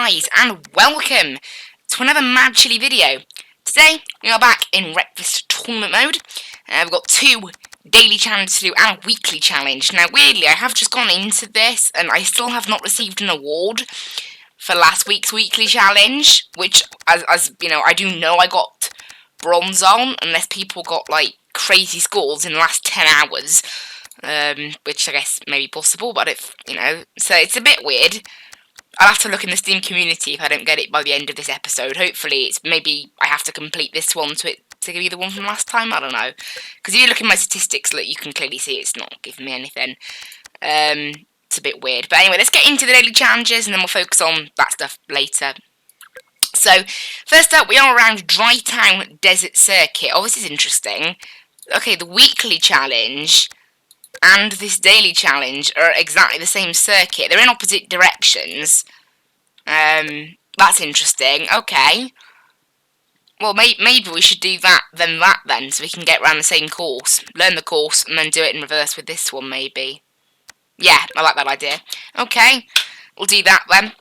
guys, and welcome to another Mad Chili video. Today, we are back in Wreckfest tournament mode. We've got two daily challenges to do and a weekly challenge. Now, weirdly, I have just gone into this, and I still have not received an award for last week's weekly challenge, which, as you know, I do know I got bronze on, unless people got, like, crazy scores in the last 10 hours. Which I guess may be possible, but if, you know, so it's a bit weird. I'll have to look in the Steam community if I don't get it by the end of this episode. Hopefully, it's maybe I have to complete this one to give you the one from last time. I don't know, because if you look in my statistics, look, you can clearly see it's not giving me anything. It's a bit weird, but anyway, let's get into the daily challenges, and then we'll focus on that stuff later. So, first up, we are around Dry Town Desert Circuit. Oh, this is interesting. Okay, the weekly challenge and this daily challenge are exactly the same circuit. They're in opposite directions. That's interesting. Okay. Well, maybe we should do that, so we can get around the same course. Learn the course, and then do it in reverse with this one, maybe. Yeah, I like that idea. Okay, we'll do that then.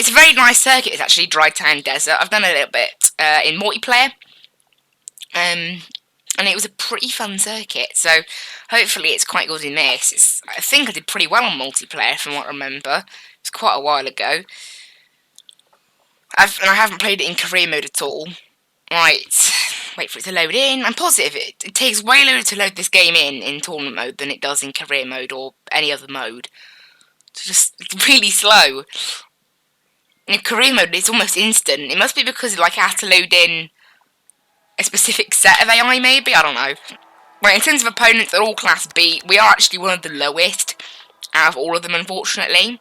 It's a very nice circuit, it's actually Dry Town Desert. I've done a little bit in multiplayer. And it was a pretty fun circuit, so hopefully it's quite good in this. I think I did pretty well on multiplayer from what I remember. It was quite a while ago. And I haven't played it in career mode at all. Right, wait for it to load in. I'm positive it takes way longer to load this game in tournament mode than it does in career mode or any other mode. It's really slow. In career mode, it's almost instant. It must be because I have to load in a specific set of AI, maybe? I don't know. Right, in terms of opponents, they're all Class B. We are actually one of the lowest out of all of them, unfortunately.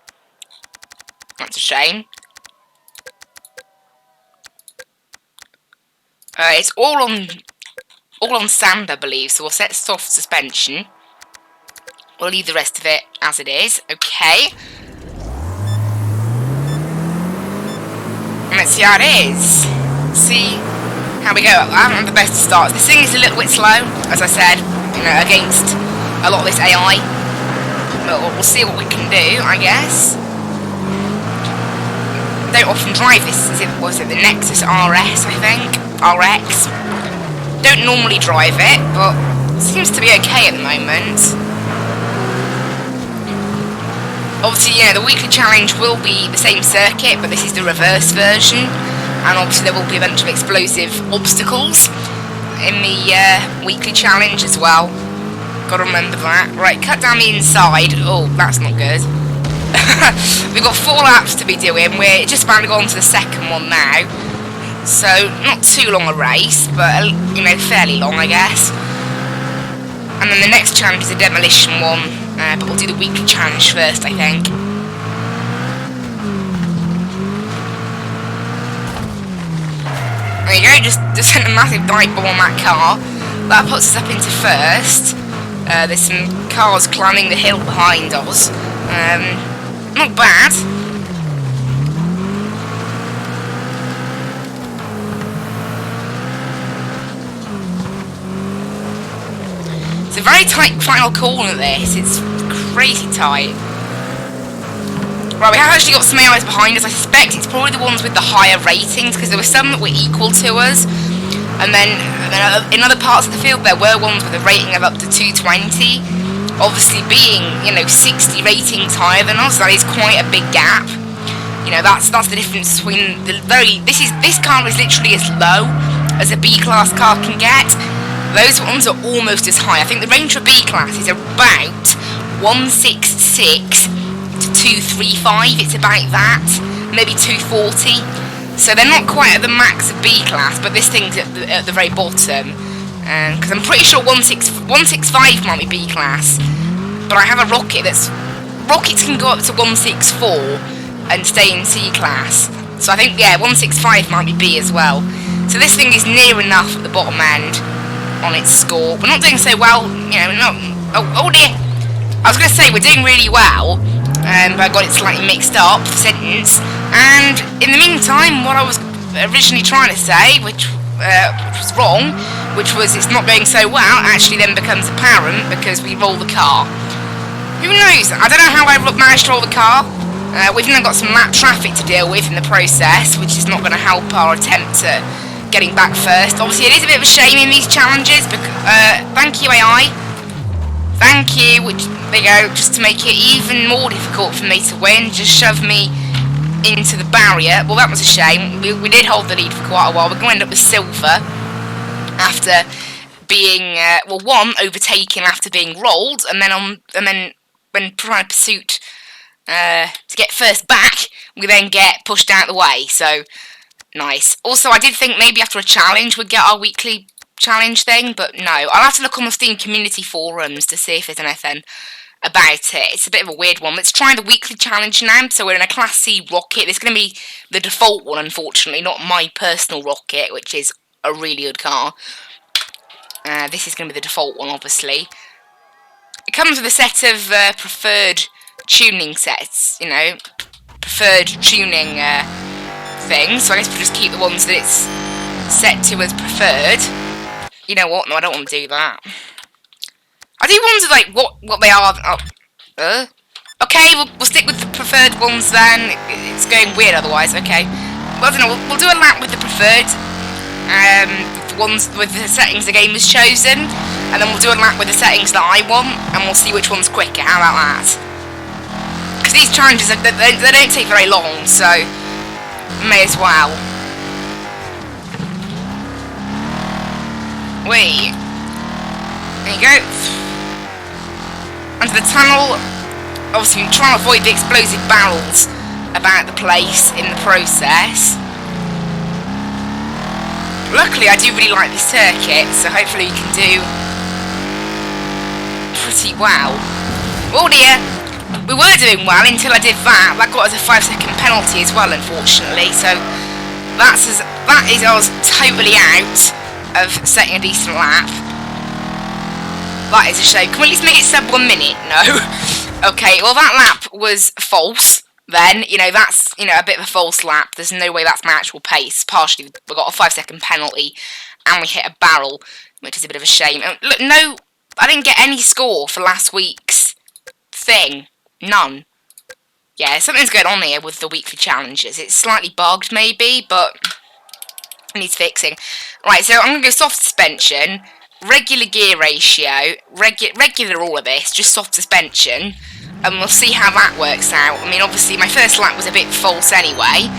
That's a shame. It's all on sand, I believe, so we'll set soft suspension. We'll leave the rest of it as it is. Okay. And let's see how it is. See how we go. I haven't had the best of starts. This thing is a little bit slow, as I said, you know, against a lot of this AI. But we'll see what we can do, I guess. Don't often drive this. Was it the Nexus RS, I think? RX. Don't normally drive it, but it seems to be okay at the moment. Obviously, yeah, the weekly challenge will be the same circuit, but this is the reverse version. And obviously there will be a bunch of explosive obstacles in the weekly challenge as well. Gotta remember that. Right, cut down the inside. Oh, that's not good. We've got 4 laps to be doing. We're just about to go on to the second one now. So, not too long a race, but, you know, fairly long, I guess. And then the next challenge is a demolition one. But we'll do the weekly challenge first, I think. There you go, just sent a massive dive bomb on that car. That puts us up into first. There's some cars climbing the hill behind us. Not bad. It's a very tight final corner, this. It's crazy tight. Right, we have actually got some AIs behind us. I suspect it's probably the ones with the higher ratings, because there were some that were equal to us. And then in other parts of the field, there were ones with a rating of up to 220. Obviously, being, you know, 60 ratings higher than us, that is quite a big gap. You know, that's the difference between the this car is literally as low as a B-class car can get. Those ones are almost as high. I think the range for B-class is about 166 to 235, it's about that, maybe 240. So they're not quite at the max of B class, but this thing's at the very bottom. Because I'm pretty sure 165 might be B class, but I have a rocket rockets can go up to 164 and stay in C class. So I think, yeah, 165 might be B as well. So this thing is near enough at the bottom end on its score. We're not doing so well, you know. Oh dear. I was going to say we're doing really well. But I got it slightly mixed up, the sentence. And in the meantime, what I was originally trying to say, which was wrong, which was it's not going so well, actually then becomes apparent because we roll the car. Who knows? I don't know how I managed to roll the car. We've now got some lap traffic to deal with in the process, which is not going to help our attempt at getting back first. Obviously, it is a bit of a shame in these challenges, because, thank you, AI. Thank you, which, there you go, just to make it even more difficult for me to win, just shove me into the barrier. Well, that was a shame. We did hold the lead for quite a while. We're going to end up with silver after being, overtaken after being rolled, and then when trying to pursuit to get first back, we then get pushed out of the way. So nice. Also, I did think maybe after a challenge we'd get our weekly challenge thing, but no. I'll have to look on the Steam community forums to see if there's anything about it. It's a bit of a weird one. Let's try the weekly challenge now. So we're in a Class C rocket. It's going to be the default one, unfortunately, not my personal rocket, which is a really good car. This is going to be the default one, obviously. It comes with a set of preferred tuning sets, you know, preferred tuning things. So I guess we'll just keep the ones that it's set to as preferred. You know what? No, I don't want to do that. I do wonder, like, what they are. Okay, we'll stick with the preferred ones then. It's going weird otherwise. Okay. Well, I don't know. We'll do a lap with the preferred. The ones with the settings the game has chosen, and then we'll do a lap with the settings that I want, and we'll see which one's quicker. How about that? Because these challenges, they don't take very long, so may as well. Wait. There you go. Under the tunnel. Obviously, we're trying to avoid the explosive barrels about the place in the process. Luckily, I do really like this circuit, so hopefully we can do pretty well. Oh dear. We were doing well until I did that. That got us a 5-second penalty as well, unfortunately. So that is us totally out of setting a decent lap. That is a shame. Can we at least make it sub 1 minute? No. Okay, well that lap was false. Then, you know, that's, you know, a bit of a false lap. There's no way that's my actual pace. Partially, we got a 5-second penalty, and we hit a barrel, which is a bit of a shame. Look, no, I didn't get any score for last week's thing. None. Yeah, something's going on here with the weekly challenges. It's slightly bugged, maybe, but it needs fixing. Right, so I'm going to go soft suspension, regular gear ratio, regular all of this, just soft suspension, and we'll see how that works out. I mean, obviously, my first lap was a bit false anyway.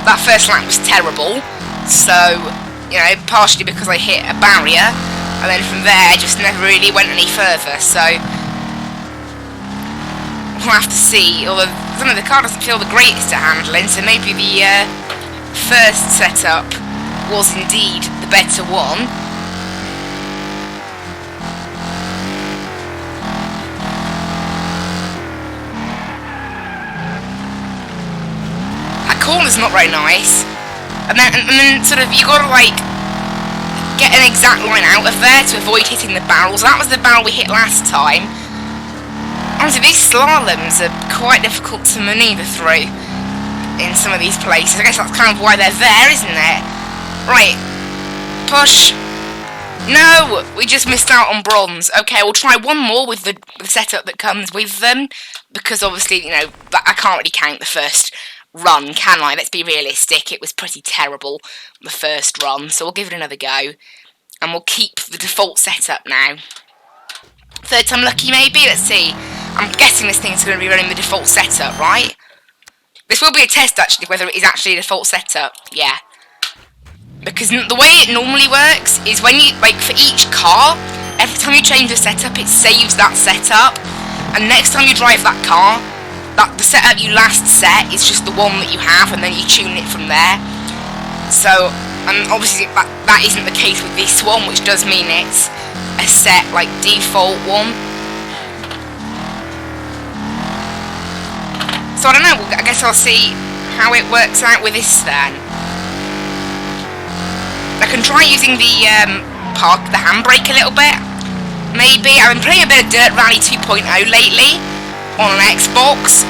That first lap was terrible, so, you know, partially because I hit a barrier, and then from there, just never really went any further, so we'll have to see. Although some of the car doesn't feel the greatest at handling, so maybe the first setup was indeed the better one. That corner's not very nice, and then sort of you gotta like get an exact line out of there to avoid hitting the barrels. That was the barrel we hit last time. Honestly, these slaloms are quite difficult to manoeuvre through in some of these places. I guess that's kind of why they're there, isn't it? Right. Push. No! We just missed out on bronze. Okay, we'll try one more with the setup that comes with them. Because obviously, you know, I can't really count the first run, can I? Let's be realistic. It was pretty terrible, the first run. So we'll give it another go. And we'll keep the default setup now. Third time lucky, maybe? Let's see. I'm guessing this thing's going to be running the default setup, right? This will be a test, actually, whether it is actually a default setup. Yeah. Because the way it normally works is when you, like, for each car, every time you change the setup, it saves that setup. And next time you drive that car, the setup you last set is just the one that you have, and then you tune it from there. So, obviously, that isn't the case with this one, which does mean it's a set, like, default one. So I don't know, I guess I'll see how it works out with this then. I can try using the handbrake a little bit. Maybe. I've been playing a bit of Dirt Rally 2.0 lately on an Xbox.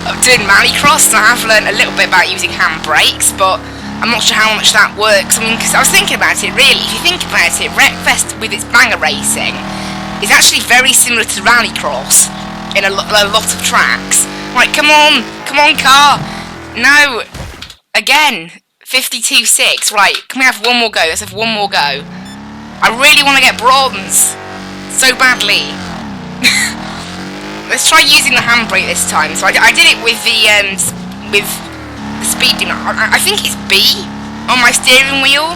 I'm doing Rallycross, so I have learned a little bit about using handbrakes, but I'm not sure how much that works. I mean, because I was thinking about it, really. If you think about it, Wreckfest with its banger racing is actually very similar to Rallycross in a lot of tracks. Right, come on. Come on, car. No. Again. 52.6. Right, can we have one more go? Let's have one more go. I really want to get bronze. So badly. Let's try using the handbrake this time. So I did it with the speed limit. I think it's B on my steering wheel.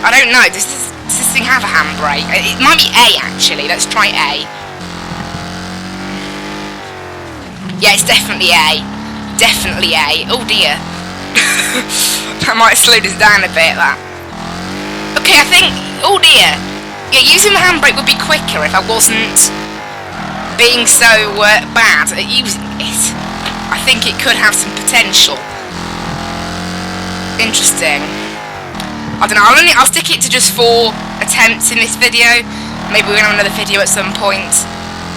I don't know. Does this thing have a handbrake? It might be A, actually. Let's try A. Yeah, it's definitely A. Definitely A. Oh, dear. That might have slowed us down a bit, that. Okay, I think... Oh, dear. Yeah, using the handbrake would be quicker if I wasn't being so bad at using it. I think it could have some potential. Interesting. I don't know, I'll stick it to just 4 attempts in this video. Maybe we're going to have another video at some point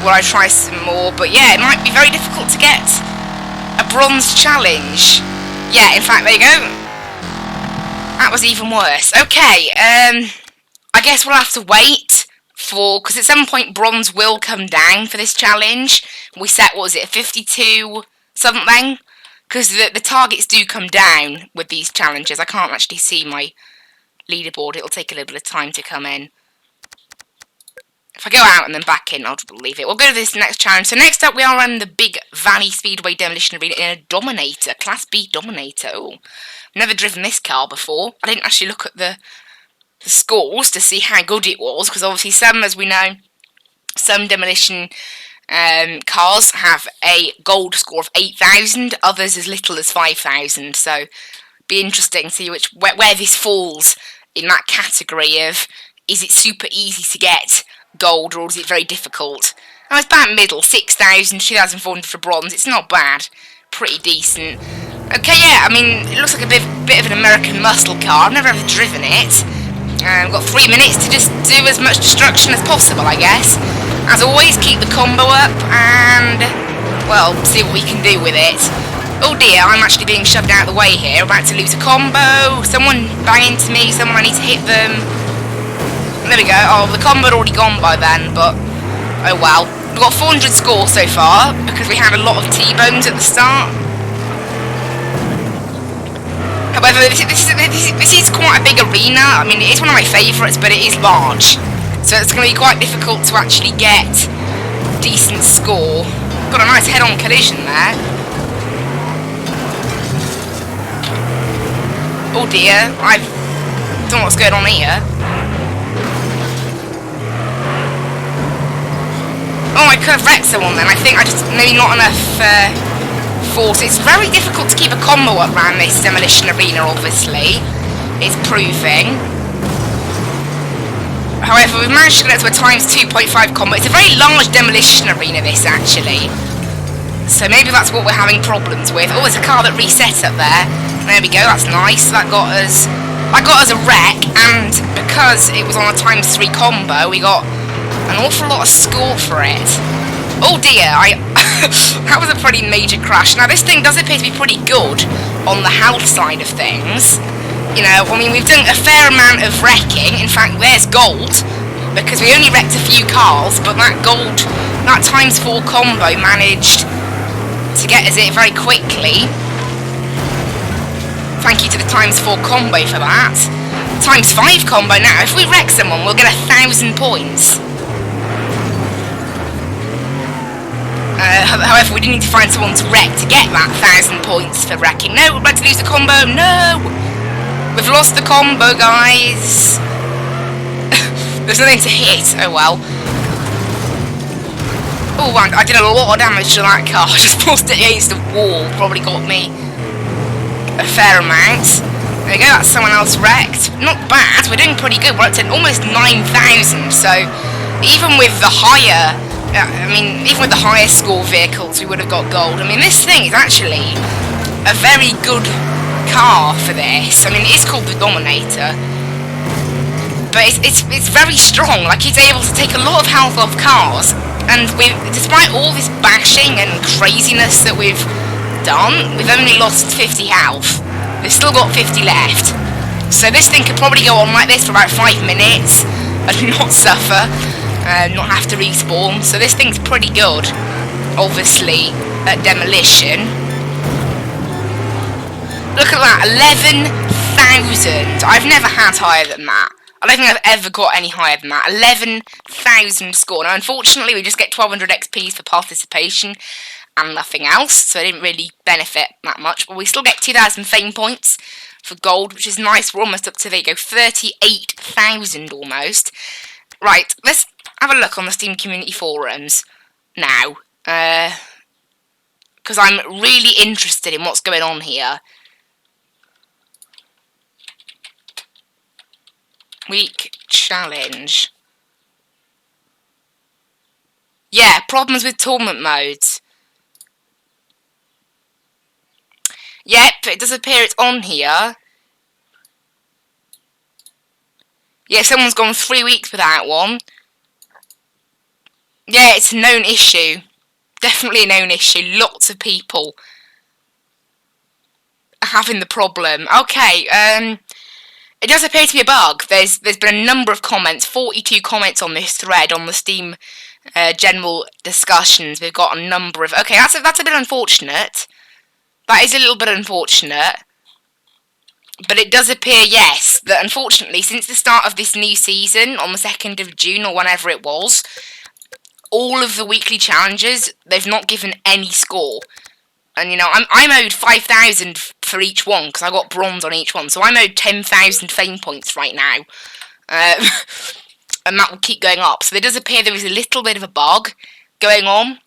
where I try some more. But yeah, it might be very difficult to get a bronze challenge. Yeah, in fact, there you go. That was even worse. Okay, I guess we'll have to wait for, because at some point bronze will come down for this challenge. We set, what was it, 52 something? Because the targets do come down with these challenges. I can't actually see my leaderboard. It'll take a little bit of time to come in. If I go out and then back in, I'll leave it. We'll go to this next challenge. So next up, we are on the Big Valley Speedway Demolition Arena in a Dominator, Class B Dominator. Oh, never driven this car before. I didn't actually look at the scores to see how good it was, because obviously some, as we know, some demolition cars have a gold score of 8,000, others as little as 5,000. So, be interesting to see where this falls in that category of, is it super easy to get gold or is it very difficult? Oh, it's about middle, 6,000, 2,400 for bronze. It's not bad, pretty decent. Okay, yeah, I mean, it looks like a bit of an American muscle car. I've never ever driven it. We've got 3 minutes to just do as much destruction as possible, I guess. As always, keep the combo up and, well, see what we can do with it. Oh dear, I'm actually being shoved out of the way here. About to lose a combo. Someone bang into me. Someone, I need to hit them. There we go. Oh, the combo had already gone by then, but oh well. We've got 400 scores so far because we had a lot of T-bones at the start. However, this is quite a big arena. I mean, it is one of my favourites, but it is large. So it's going to be quite difficult to actually get a decent score. Got a nice head-on collision there. Oh dear, I don't know what's going on here. Oh, I could have wrecked someone then. I think I just, maybe not enough force. It's very difficult to keep a combo up around this demolition arena, obviously. It's proving. However, we've managed to get to a times 2.5 combo. It's a very large demolition arena, this, actually. So maybe that's what we're having problems with. Oh, there's a car that reset up there. There we go, that's nice. That got us a wreck, and because it was on a times 3 combo, we got an awful lot of score for it. Oh dear, that was a pretty major crash. Now this thing does appear to be pretty good on the health side of things. You know, I mean, we've done a fair amount of wrecking. In fact, there's gold, because we only wrecked a few cars, but that gold, that times 4 combo managed to get us it very quickly. Thank you to the times 4 combo for that. Times 5 combo now. If we wreck someone, we'll get 1,000 points. However, we do need to find someone to wreck to get that 1,000 points for wrecking. No, we're about to lose the combo. No! We've lost the combo, guys. There's nothing to hit. Oh, well. Oh, I did a lot of damage to that car. I just forced it against the wall. Probably got me a fair amount. There we go, that's someone else wrecked. Not bad, we're doing pretty good. We're up to almost 9,000, so even with the higher, even with the highest score vehicles, we would have got gold. I mean, this thing is actually a very good car for this. I mean, it is called the Dominator, but it's very strong. Like, it's able to take a lot of health off cars, and despite all this bashing and craziness that we've done, we've only lost 50 health. We've still got 50 left. So this thing could probably go on like this for about 5 minutes and not suffer, not have to respawn. So this thing's pretty good. Obviously, demolition. Look at that, 11,000. I've never had higher than that. I don't think I've ever got any higher than that. 11,000 score. Now, unfortunately, we just get 1,200 XPs for participation and nothing else, so I didn't really benefit that much. But we still get 2,000 fame points for gold, which is nice. We're almost up to, there you go, 38,000 almost. Right, let's have a look on the Steam community forums now, because I'm really interested in what's going on here. Week challenge. Yeah, problems with tournament modes. Yep, it does appear it's on here. Yeah, someone's gone 3 weeks without one. Yeah, it's a known issue. Definitely a known issue. Lots of people are having the problem. Okay, it does appear to be a bug. There's been a number of comments, 42 comments on this thread on the Steam general discussions. We've got a number of... Okay, that's a bit unfortunate. That is a little bit unfortunate. But it does appear, yes, that unfortunately, since the start of this new season, on the 2nd of June, or whenever it was, all of the weekly challenges, they've not given any score. And, you know, I'm owed 5,000 for each one, because I got bronze on each one. So I'm owed 10,000 fame points right now. And that will keep going up. So it does appear there is a little bit of a bug going on,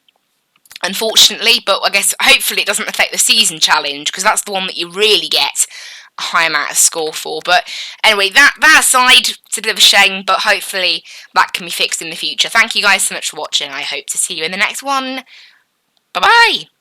unfortunately. But I guess, hopefully, it doesn't affect the season challenge, because that's the one that you really get a high amount of score for. But anyway, that aside, it's a bit of a shame, but hopefully that can be fixed in the future. Thank you guys so much for watching. I hope to see you in the next one. Bye-bye!